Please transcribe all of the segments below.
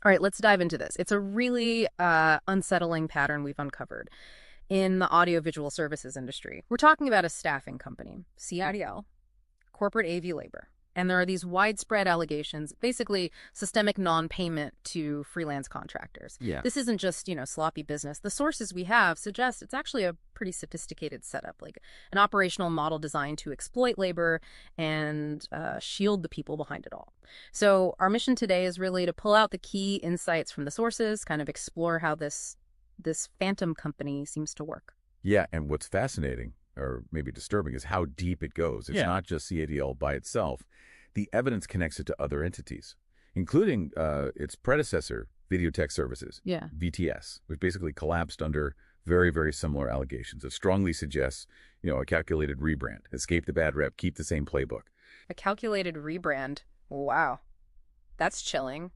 All right, let's dive into this. It's a really unsettling pattern we've uncovered in the audiovisual services industry. We're talking about a staffing company, CIDL, corporate AV labor. And there are these widespread allegations, basically systemic non-payment to freelance contractors. Yeah. This isn't just, sloppy business. The sources we have suggest it's actually a pretty sophisticated setup, like an operational model designed to exploit labor and shield the people behind it all. So our mission today is really to pull out the key insights from the sources, kind of explore how this phantom company seems to work. Yeah, and what's fascinating, or maybe disturbing, is how deep it goes. It's not just CADL by itself. The evidence connects it to other entities, including its predecessor, Videotech Services, VTS, which basically collapsed under very, very similar allegations. It strongly suggests, a calculated rebrand. Escape the bad rep, keep the same playbook. A calculated rebrand. Wow. That's chilling.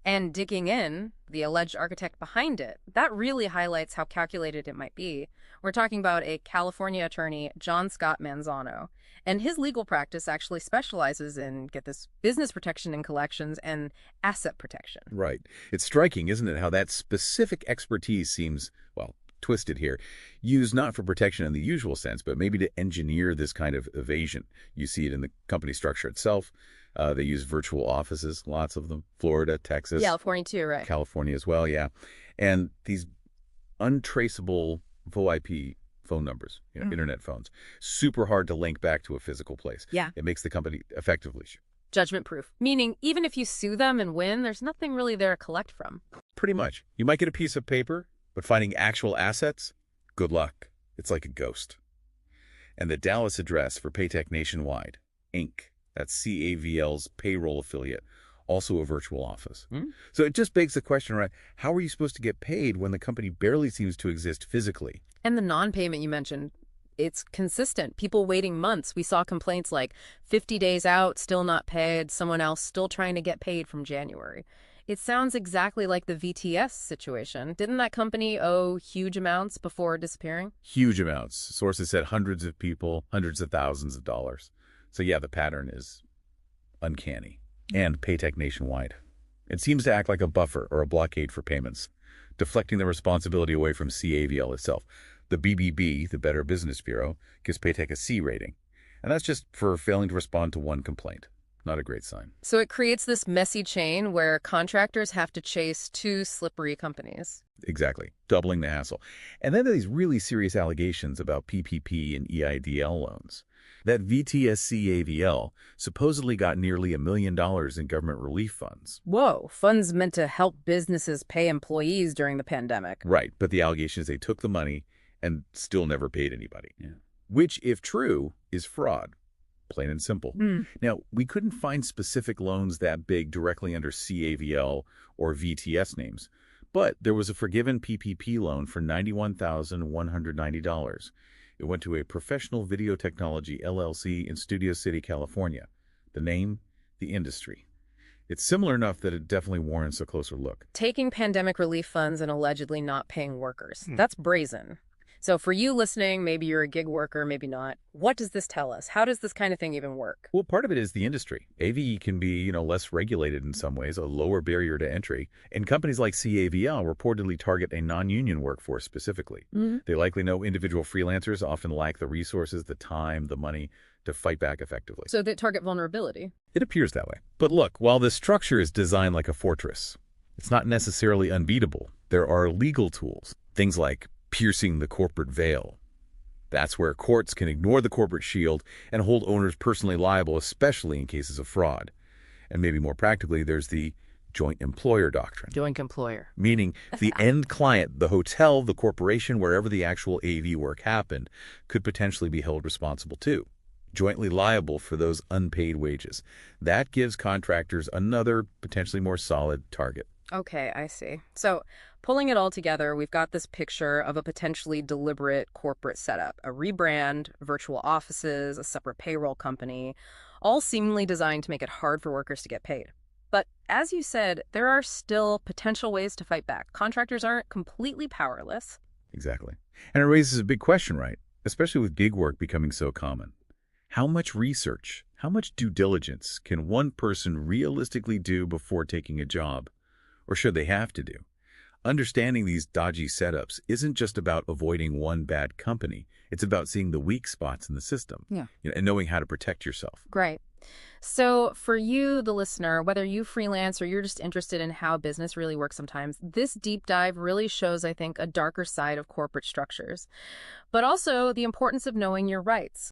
And digging in, the alleged architect behind it, that really highlights how calculated it might be. We're talking about a California attorney, John Scott Manzano, and his legal practice actually specializes in, get this, business protection and collections and asset protection. Right. It's striking, isn't it, how that specific expertise seems, well, twisted here, used not for protection in the usual sense, but maybe to engineer this kind of evasion. You see it in the company structure itself. They use virtual offices, lots of them, Florida, Texas. California too, right? California as well, yeah. And these untraceable VoIP phone numbers, internet phones, super hard to link back to a physical place. Yeah. It makes the company effectively Judgment proof, meaning even if you sue them and win, there's nothing really there to collect from. pretty much. You might get a piece of paper, but finding actual assets, good luck. It's like a ghost. And the Dallas address for Paytech Nationwide, Inc., that's CAVL's payroll affiliate, also a virtual office. So it just begs the question, right? How are you supposed to get paid when the company barely seems to exist physically? And the non-payment you mentioned, it's consistent. People waiting months. We saw complaints like 50 days out, still not paid, someone else still trying to get paid from January. It sounds exactly like the VTS situation. Didn't that company owe huge amounts before disappearing? Huge amounts. Sources said hundreds of people, hundreds of thousands of dollars. So yeah, the pattern is uncanny. And Paytech Nationwide. It seems to act like a buffer or a blockade for payments, deflecting the responsibility away from CAVL itself. The BBB, the Better Business Bureau, gives Paytech a C rating. And that's just for failing to respond to one complaint. Not a great sign. So it creates this messy chain where contractors have to chase two slippery companies. Exactly. Doubling the hassle. And then there are these really serious allegations about PPP and EIDL loans. That VTS-CAVL supposedly got nearly $1 million in government relief funds. Whoa, funds meant to help businesses pay employees during the pandemic. Right, but the allegation is they took the money and still never paid anybody. Which, if true, is fraud. Plain and simple. Now, we couldn't find specific loans that big directly under CAVL or VTS names, but there was a forgiven PPP loan for $91,190. It went to a Professional Video Technology LLC in Studio City, California. The name, the industry. It's similar enough that it definitely warrants a closer look. Taking pandemic relief funds and allegedly not paying workers. That's brazen. So for you listening, maybe you're a gig worker, maybe not. What does this tell us? How does this kind of thing even work? Well, part of it is the industry. AV can be, less regulated in some ways, a lower barrier to entry. And companies like CAVL reportedly target a non-union workforce specifically. They likely know individual freelancers often lack the resources, the time, the money to fight back effectively. So they target vulnerability. It appears that way. But look, while the structure is designed like a fortress, it's not necessarily unbeatable. There are legal tools, things like piercing the corporate veil. That's where courts can ignore the corporate shield and hold owners personally liable, especially in cases of fraud. And maybe more practically, there's the joint employer doctrine. Joint employer. Meaning the end client, the hotel, the corporation, wherever the actual AV work happened, could potentially be held responsible too, jointly liable for those unpaid wages. That gives contractors another potentially more solid target. Okay, I see. So pulling it all together, we've got this picture of a potentially deliberate corporate setup, a rebrand, virtual offices, a separate payroll company, all seemingly designed to make it hard for workers to get paid. But as you said, there are still potential ways to fight back. Contractors aren't completely powerless. Exactly. And it raises a big question, right? Especially with gig work becoming so common. How much research, how much due diligence can one person realistically do before taking a job? or should they have to do. Understanding these dodgy setups isn't just about avoiding one bad company. It's about seeing the weak spots in the system, Yeah. and knowing how to protect yourself. Great. So for you, the listener, whether you freelance or you're just interested in how business really works sometimes, this deep dive really shows, I think, a darker side of corporate structures, but also the importance of knowing your rights.